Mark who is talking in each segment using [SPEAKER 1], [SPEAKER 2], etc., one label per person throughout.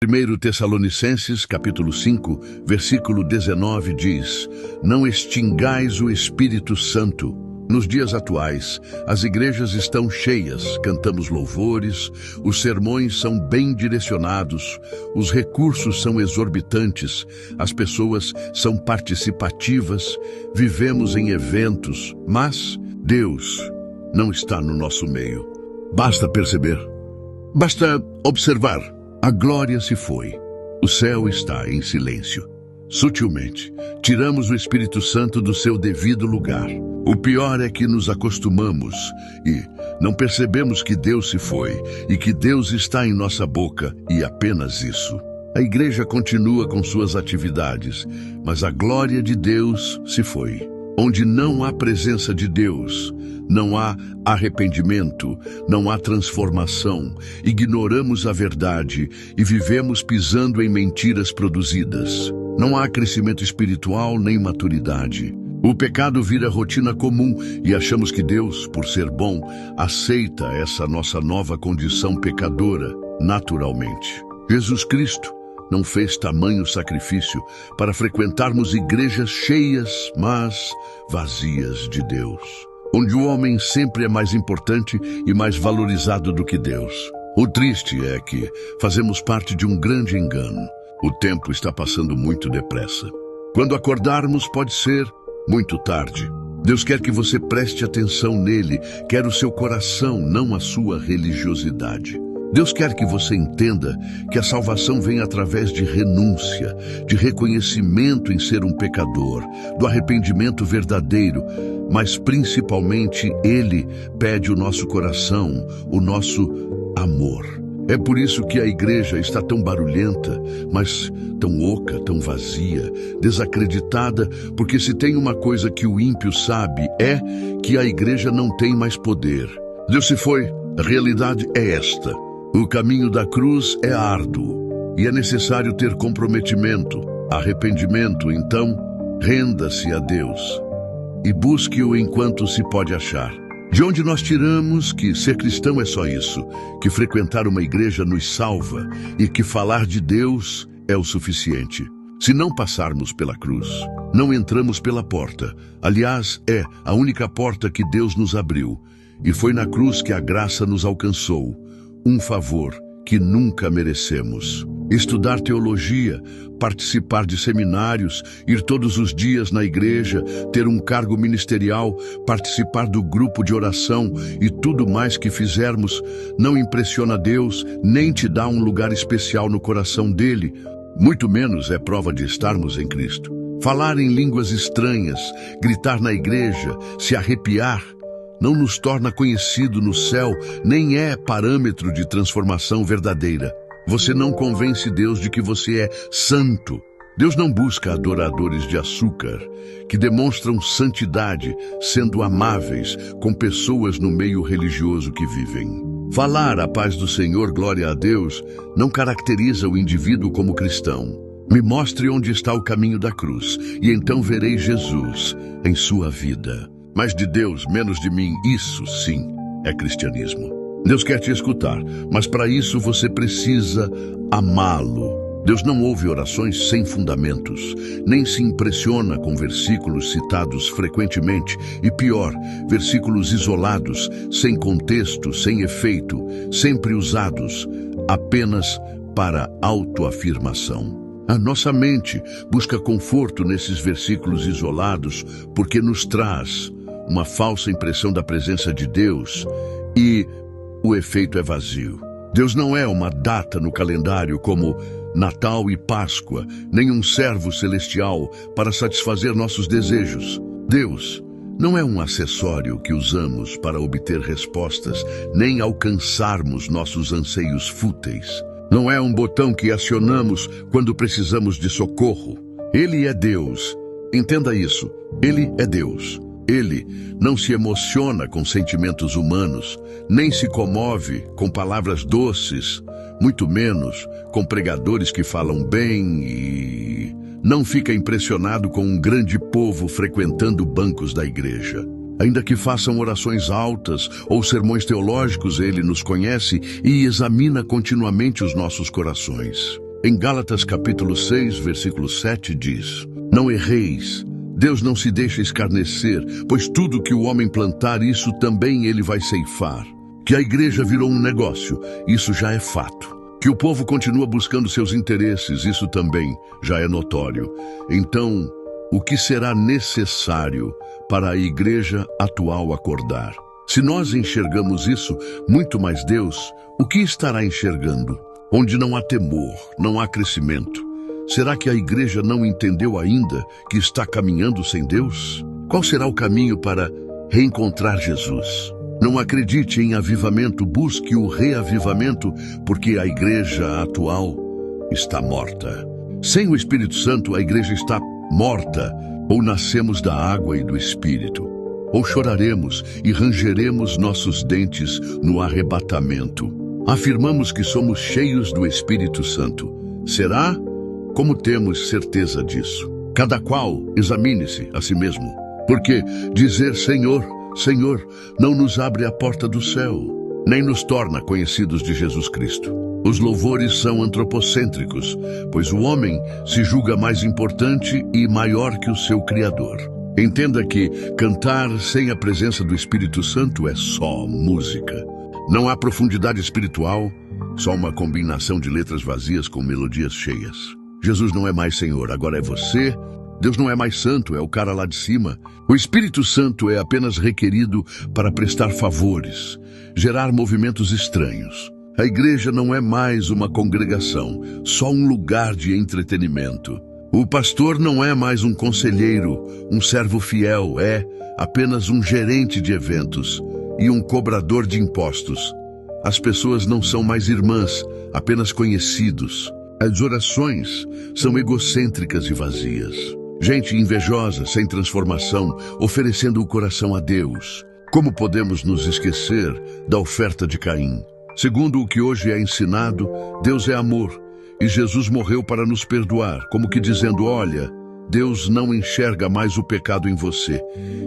[SPEAKER 1] 1 Tessalonicenses, capítulo 5, versículo 19 diz: Não extingais o Espírito Santo. Nos dias atuais, as igrejas estão cheias, cantamos louvores, os sermões são bem direcionados, os recursos são exorbitantes, as pessoas são participativas, vivemos em eventos, mas Deus não está no nosso meio. Basta perceber, basta observar. A glória se foi. O céu está em silêncio. Sutilmente, tiramos o Espírito Santo do seu devido lugar. O pior é que nos acostumamos e não percebemos que Deus se foi e que Deus está em nossa boca e apenas isso. A igreja continua com suas atividades, mas a glória de Deus se foi. Onde não há presença de Deus, não há arrependimento, não há transformação, ignoramos a verdade e vivemos pisando em mentiras produzidas. Não há crescimento espiritual nem maturidade. O pecado vira rotina comum e achamos que Deus, por ser bom, aceita essa nossa nova condição pecadora naturalmente. Jesus Cristo não fez tamanho sacrifício para frequentarmos igrejas cheias, mas vazias de Deus, onde o homem sempre é mais importante e mais valorizado do que Deus. O triste é que fazemos parte de um grande engano. O tempo está passando muito depressa. Quando acordarmos, pode ser muito tarde. Deus quer que você preste atenção nele, quer o seu coração, não a sua religiosidade. Deus quer que você entenda que a salvação vem através de renúncia, de reconhecimento em ser um pecador, do arrependimento verdadeiro, mas principalmente Ele pede o nosso coração, o nosso amor. É por isso que a igreja está tão barulhenta, mas tão oca, tão vazia, desacreditada, porque se tem uma coisa que o ímpio sabe é que a igreja não tem mais poder. Deus se foi, a realidade é esta. O caminho da cruz é árduo e é necessário ter comprometimento, arrependimento, então renda-se a Deus e busque-o enquanto se pode achar. De onde nós tiramos que ser cristão é só isso, que frequentar uma igreja nos salva e que falar de Deus é o suficiente. Se não passarmos pela cruz, não entramos pela porta. Aliás, é a única porta que Deus nos abriu. E foi na cruz que a graça nos alcançou. Um favor que nunca merecemos. Estudar teologia, participar de seminários, ir todos os dias na igreja, ter um cargo ministerial, participar do grupo de oração e tudo mais que fizermos não impressiona Deus, nem te dá um lugar especial no coração dele, muito menos é prova de estarmos em Cristo. Falar em línguas estranhas, gritar na igreja, se arrepiar, não nos torna conhecido no céu, nem é parâmetro de transformação verdadeira. Você não convence Deus de que você é santo. Deus não busca adoradores de açúcar, que demonstram santidade, sendo amáveis com pessoas no meio religioso que vivem. Falar a paz do Senhor, glória a Deus, não caracteriza o indivíduo como cristão. Me mostre onde está o caminho da cruz, e então verei Jesus em sua vida. Mais de Deus, menos de mim, isso sim é cristianismo. Deus quer te escutar, mas para isso você precisa amá-lo. Deus não ouve orações sem fundamentos, nem se impressiona com versículos citados frequentemente e pior, versículos isolados, sem contexto, sem efeito, sempre usados apenas para autoafirmação. A nossa mente busca conforto nesses versículos isolados porque nos traz uma falsa impressão da presença de Deus e o efeito é vazio. Deus não é uma data no calendário como Natal e Páscoa, nem um servo celestial para satisfazer nossos desejos. Deus não é um acessório que usamos para obter respostas, nem alcançarmos nossos anseios fúteis. Não é um botão que acionamos quando precisamos de socorro. Ele é Deus. Entenda isso. Ele é Deus. Ele não se emociona com sentimentos humanos, nem se comove com palavras doces, muito menos com pregadores que falam bem e não fica impressionado com um grande povo frequentando bancos da igreja. Ainda que façam orações altas ou sermões teológicos, ele nos conhece e examina continuamente os nossos corações. Em Gálatas capítulo 6, versículo 7 diz: Não erreis, Deus não se deixa escarnecer, pois tudo que o homem plantar, isso também ele vai ceifar. Que a igreja virou um negócio, isso já é fato. Que o povo continua buscando seus interesses, isso também já é notório. Então, o que será necessário para a igreja atual acordar? Se nós enxergamos isso, muito mais Deus, o que estará enxergando? Onde não há temor, não há crescimento. Será que a igreja não entendeu ainda que está caminhando sem Deus? Qual será o caminho para reencontrar Jesus? Não acredite em avivamento, busque o reavivamento, porque a igreja atual está morta. Sem o Espírito Santo, a igreja está morta. Ou nascemos da água e do Espírito, ou choraremos e rangeremos nossos dentes no arrebatamento. Afirmamos que somos cheios do Espírito Santo. Será? Como temos certeza disso? Cada qual examine-se a si mesmo. Porque dizer Senhor, Senhor, não nos abre a porta do céu, nem nos torna conhecidos de Jesus Cristo. Os louvores são antropocêntricos, pois o homem se julga mais importante e maior que o seu Criador. Entenda que cantar sem a presença do Espírito Santo é só música. Não há profundidade espiritual, só uma combinação de letras vazias com melodias cheias. Jesus não é mais Senhor, agora é você. Deus não é mais santo, é o cara lá de cima. O Espírito Santo é apenas requerido para prestar favores, gerar movimentos estranhos. A igreja não é mais uma congregação, só um lugar de entretenimento. O pastor não é mais um conselheiro, um servo fiel, é apenas um gerente de eventos e um cobrador de impostos. As pessoas não são mais irmãs, apenas conhecidos. As orações são egocêntricas e vazias. Gente invejosa, sem transformação, oferecendo o coração a Deus. Como podemos nos esquecer da oferta de Caim? Segundo o que hoje é ensinado, Deus é amor, e Jesus morreu para nos perdoar, como que dizendo, olha, Deus não enxerga mais o pecado em você,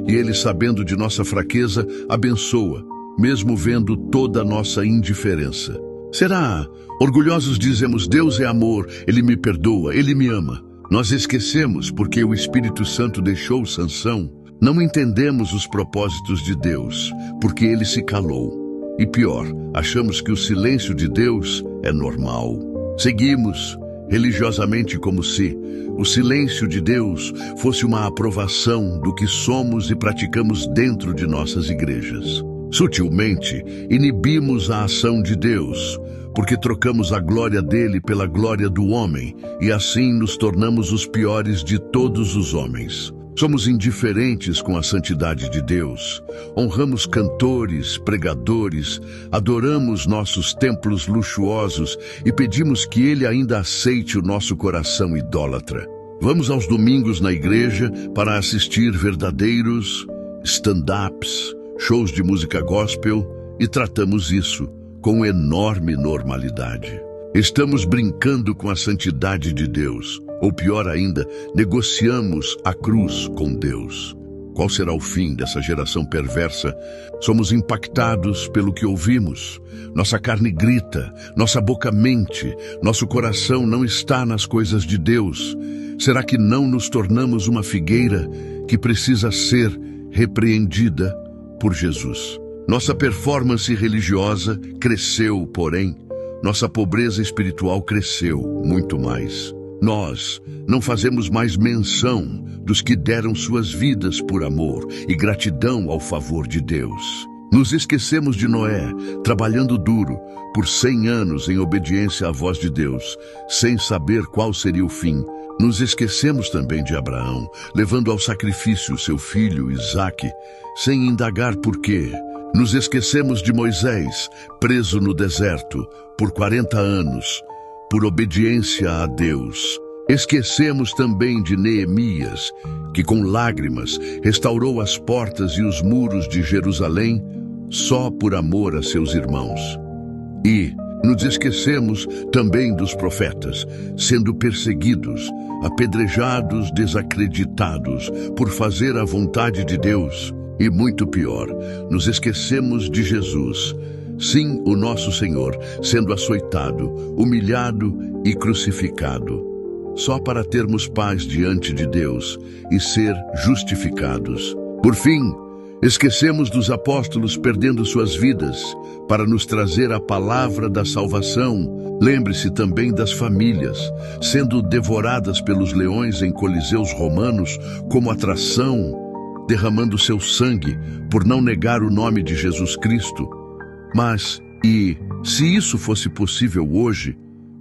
[SPEAKER 1] e Ele, sabendo de nossa fraqueza, abençoa, mesmo vendo toda a nossa indiferença. Será? Orgulhosos dizemos, Deus é amor, Ele me perdoa, Ele me ama. Nós esquecemos, porque o Espírito Santo deixou Sansão. Não entendemos os propósitos de Deus, porque Ele se calou. E pior, achamos que o silêncio de Deus é normal. Seguimos religiosamente como se o silêncio de Deus fosse uma aprovação do que somos e praticamos dentro de nossas igrejas. Sutilmente, inibimos a ação de Deus, porque trocamos a glória dele pela glória do homem, e assim nos tornamos os piores de todos os homens. Somos indiferentes com a santidade de Deus, honramos cantores, pregadores, adoramos nossos templos luxuosos e pedimos que Ele ainda aceite o nosso coração idólatra. Vamos aos domingos na igreja para assistir verdadeiros stand-ups, shows de música gospel e tratamos isso com enorme normalidade. Estamos brincando com a santidade de Deus. Ou pior ainda, negociamos a cruz com Deus. Qual será o fim dessa geração perversa? Somos impactados pelo que ouvimos. Nossa carne grita, nossa boca mente, nosso coração não está nas coisas de Deus. Será que não nos tornamos uma figueira que precisa ser repreendida por Jesus? Nossa performance religiosa cresceu, porém, nossa pobreza espiritual cresceu muito mais. Nós não fazemos mais menção dos que deram suas vidas por amor e gratidão ao favor de Deus. Nos esquecemos de Noé, trabalhando duro por 100 anos em obediência à voz de Deus, sem saber qual seria o fim. Nos esquecemos também de Abraão, levando ao sacrifício seu filho Isaque, sem indagar por quê. Nos esquecemos de Moisés, preso no deserto por 40 anos, por obediência a Deus. Esquecemos também de Neemias, que com lágrimas restaurou as portas e os muros de Jerusalém só por amor a seus irmãos. E nos esquecemos também dos profetas, sendo perseguidos, apedrejados, desacreditados por fazer a vontade de Deus. E muito pior, nos esquecemos de Jesus, sim, o nosso Senhor, sendo açoitado, humilhado e crucificado, só para termos paz diante de Deus e ser justificados. Por fim, esquecemos dos apóstolos perdendo suas vidas para nos trazer a palavra da salvação. Lembre-se também das famílias, sendo devoradas pelos leões em coliseus romanos como atração, derramando seu sangue por não negar o nome de Jesus Cristo. Mas, e se isso fosse possível hoje,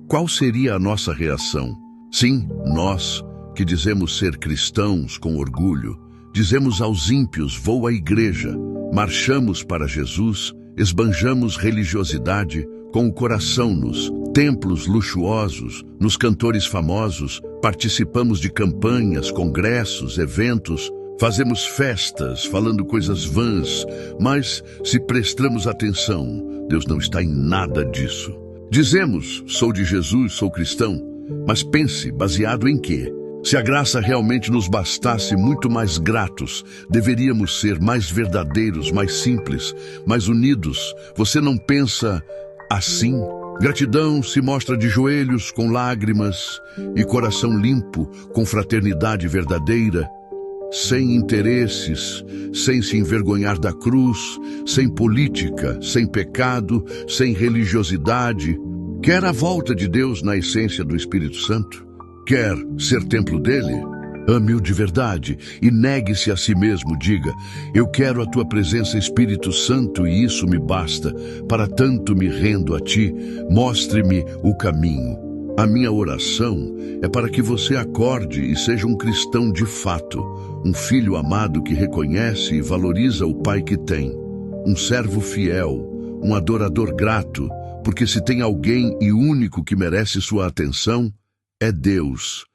[SPEAKER 1] qual seria a nossa reação? Sim, nós, que dizemos ser cristãos com orgulho, dizemos aos ímpios, vou à igreja, marchamos para Jesus, esbanjamos religiosidade com o coração nos templos luxuosos, nos cantores famosos, participamos de campanhas, congressos, eventos, fazemos festas, falando coisas vãs, mas se prestamos atenção, Deus não está em nada disso. Dizemos, sou de Jesus, sou cristão, mas pense, baseado em quê? Se a graça realmente nos bastasse, muito mais gratos, deveríamos ser mais verdadeiros, mais simples, mais unidos. Você não pensa assim? Gratidão se mostra de joelhos, com lágrimas e coração limpo, com fraternidade verdadeira, sem interesses, sem se envergonhar da cruz, sem política, sem pecado, sem religiosidade. Quer a volta de Deus na essência do Espírito Santo? Quer ser templo dele? Ame-o de verdade e negue-se a si mesmo. Diga, eu quero a tua presença, Espírito Santo, e isso me basta. Para tanto me rendo a ti, mostre-me o caminho. A minha oração é para que você acorde e seja um cristão de fato, um filho amado que reconhece e valoriza o pai que tem, um servo fiel, um adorador grato, porque se tem alguém e único que merece sua atenção, é Deus.